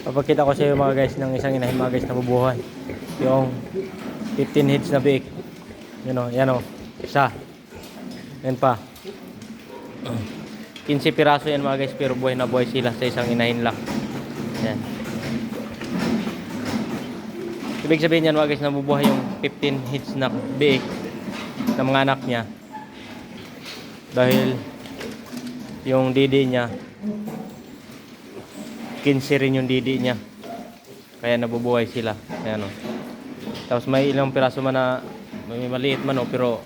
Papakita ko sa iyo mga guys ng isang inahin mga guys na bubuhay. Yung 15 heads na biik. Yan o. Isa. Yan pa. 15 piraso yan mga guys, pero buhay na buhay sila sa isang inahin lang. Yan. Ibig sabihin yan mga guys, nabubuhay yung 15 heads na biik ng mga anak niya. Dahil yung didi niya 15 rin yung didi niya. Kaya nabubuhay sila. Ayan o. Tapos may ilang piraso man na may maliit man o, pero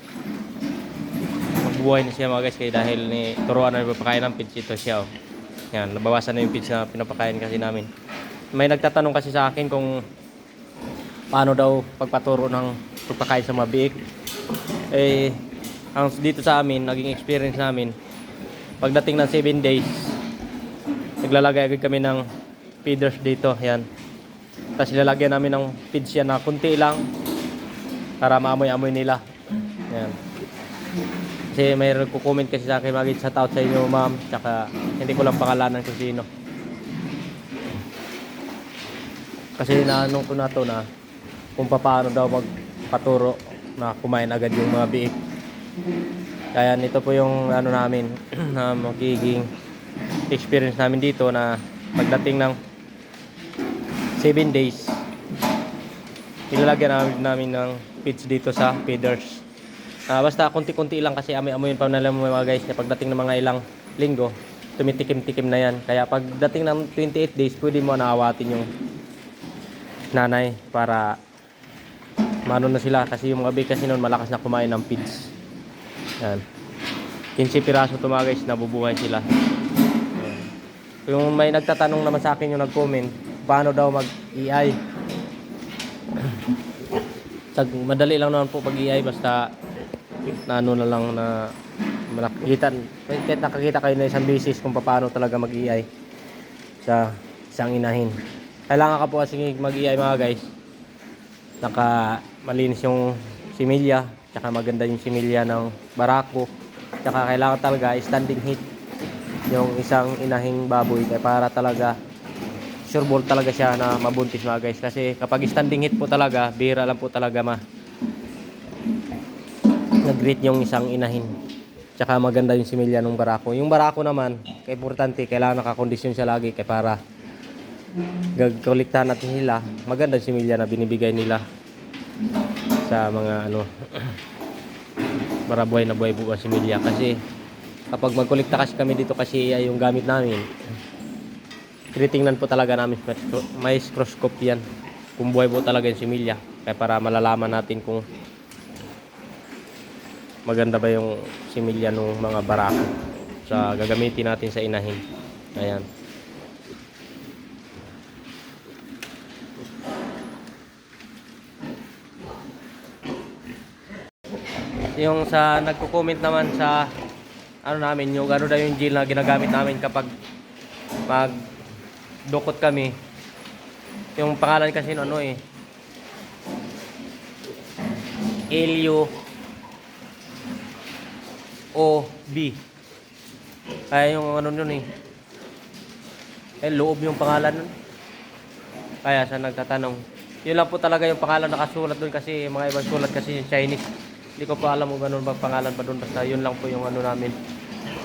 magbubuhay na siya mga guys. Kaya dahil ni turuan na pinapakain ng pids, ito siya o. Yan, nabawasan na yung pids na pinapakain kasi namin. May nagtatanong kasi sa akin kung paano daw pagpaturo ng pagpakain sa mga biik. Ang dito sa amin, naging experience namin, pagdating ng 7 days, naglalagay agad kami ng feeders dito. Yan. Tapos ilalagyan namin ng feeds yan na kunti lang para maamoy-amoy nila. Yan. Kasi may nagko-comment kasi sa akin, mag-shout out sa inyo ma'am, tsaka hindi ko lang pangalanan kung sino. Kasi naanong ko na to na kung paano daw magpaturo na kumain agad yung mga biik. Kaya nito po yung ano namin na magiging experience namin dito, na pagdating ng 7 days ilalagyan namin ng feeds dito sa feeders. Basta konti-konti lang kasi amoy-amoyin pa nila mga guys, na pagdating ng mga ilang linggo tumitikim-tikim na yan. Kaya pagdating ng 28 days pwede mo naawatin yung nanay para mano na sila, kasi yung mga big kasi noon malakas na kumain ng feeds. Yan. 15 piraso to mga guys, nabubuhay sila. Yung may nagtatanong naman sa akin, yung nag-comment, paano daw mag-EI. Madali lang naman po pag-EI, basta na ano na lang na nakakita kayo na isang beses kung paano talaga mag-EI sa isang inahin. Kailangan ka po kasi mag-EI mga guys, naka malinis yung similya, tsaka maganda yung similya ng barako, tsaka kailangan talaga standing heat yung isang inahing baboy, para talaga sure ball talaga siya na mabuntis mga guys. Kasi kapag standing heat po talaga, bihira lang po talaga nag-greet yung isang inahin, tsaka maganda yung similya ng barako. Yung barako naman, importante, kailangan nakakondisyon siya lagi, kaya para gagkuliktahan natin sila, maganda yung similya na binibigay nila sa mga ano para buhay na buhay bukas similya. Kasi kapag magkolekta kasi kami dito, kasi ay yung gamit namin, tinitingnan po talaga namin, may microscope yan kung buhay po talaga yung similya, kaya para malalaman natin kung maganda ba yung similya ng mga barako sa gagamitin natin sa inahin. Ayan. Yung sa nagko-comment naman sa ano namin, yung ano daw yung gel na ginagamit namin kapag magdukot kami. Yung pangalan kasi ano LUOB. Kaya yung ano yun loob yung pangalan nun. Kaya sa nagtatanong, yun lang po talaga yung pangalan nakasulat dun, kasi mga ibang sulat kasi yung Chinese. Hindi ko pa alam kung ganun ba pangalan pa doon, basta yun lang po yung ano namin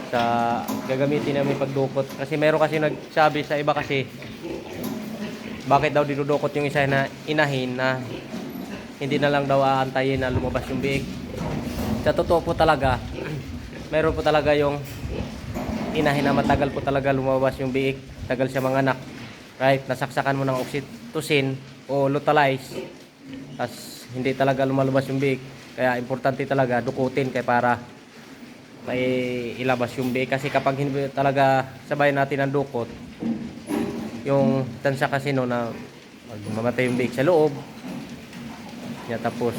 sa gagamitin namin pagdukot. Kasi meron kasi nagsabi sa iba kasi, bakit daw dinudukot yung isa na inahin na hindi na lang daw aantayin na lumabas yung biik. Sa totoo po talaga, meron po talaga yung inahin na matagal po talaga lumabas yung biik, tagal siya manganak. Right, nasaksakan mo ng oxytocin o Lutalize, tas hindi talaga lumalabas yung biik. Kaya importante talaga dukutin, kaya para may ilabas yung biik. Kasi kapag hindi talaga sabay natin ang dukot, yung tansya kasi no na mamatay yung biik sa loob ya, tapos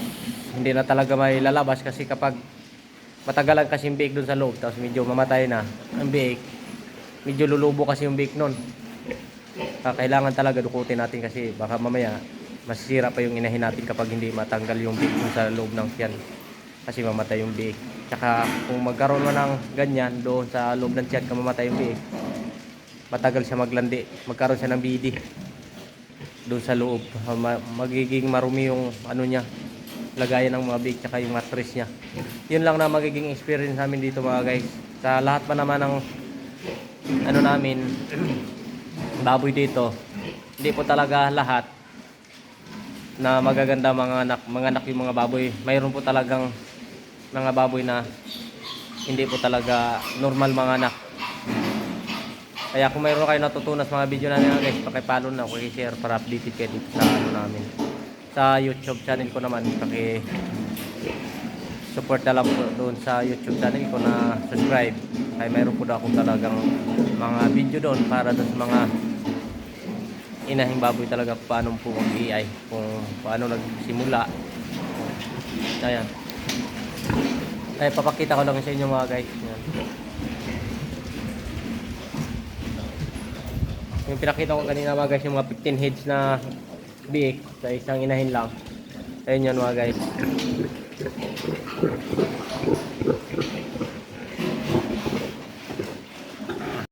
hindi na talaga may lalabas. Kasi kapag matagalan kasi yung biik dun sa loob, tapos medyo mamatay na ang biik, medyo lulubo kasi yung biik nun. Kailangan talaga dukutin natin, kasi baka mamaya masisira pa yung inahin natin kapag hindi matanggal yung biik sa loob ng tiyan, kasi mamatay yung biik. Tsaka kung magkaroon mo ng ganyan doon sa loob ng tiyan, mamatay yung biik, matagal siya maglandi, magkaroon siya ng BD. doon sa loob. Magiging marumi yung ano niya, lagayan ng mga bake tsaka yung mattress niya. Yun lang na magiging experience namin dito mga guys. Sa lahat pa naman ng ano namin baboy dito, hindi po talaga lahat na magaganda mga anak yung mga baboy. Mayroon po talagang mga baboy na hindi po talaga normal mga anak. Kaya kung mayroon kayo natutunan sa mga video namin guys, paki-follow na, paki-share para updated kayo dito sa ano namin. Sa YouTube channel ko naman, support na lang po doon sa YouTube channel ko na subscribe. Kaya mayroon po na akong talagang mga video doon para doon sa mga inahing baboy talaga paano po mag-AI, kung paano nagsimula. Ayan. Ay, papakita ko lang sa inyo mga guys. Ayan. Yung pinakita ko kanina mga guys, yung mga 15 heads na biik sa isang inahin lang. Ayun yun mga guys.